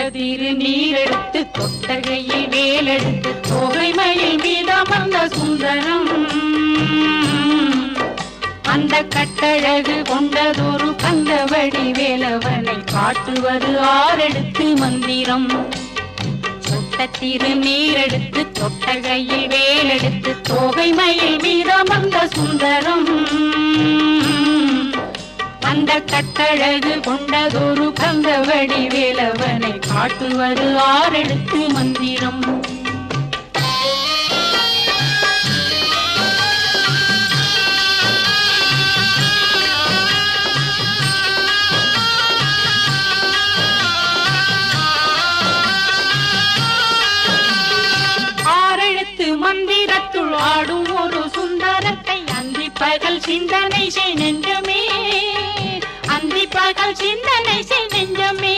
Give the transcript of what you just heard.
திரு நீரெடுத்து தொட்டகையில் வேலெடுத்து தோகை மயில் மீதமர்ந்த சுந்தரம் அந்த கட்டழகு கொண்டதொரு கந்தவடி வேலவனை காட்டுவது ஆரெடுத்து மந்திரம் தொட்ட திரு நீரெடுத்து தொட்டகையில் வேலெடுத்து தோகை மயில் மீதமர்ந்த சுந்தரம் அந்த கட்டழகு கொண்டதொரு கந்தவடி வேலவனை காட்டுவது ஆரெடுத்து மந்திரம் ஆரெழுத்து மந்திரத்துள் ஆடும் ஒரு சுந்தரத்தை அந்தி பகல் சிந்தனை செய் நெஞ்சமே அந்தி பகல் சிந்தனை செய் நெஞ்சமே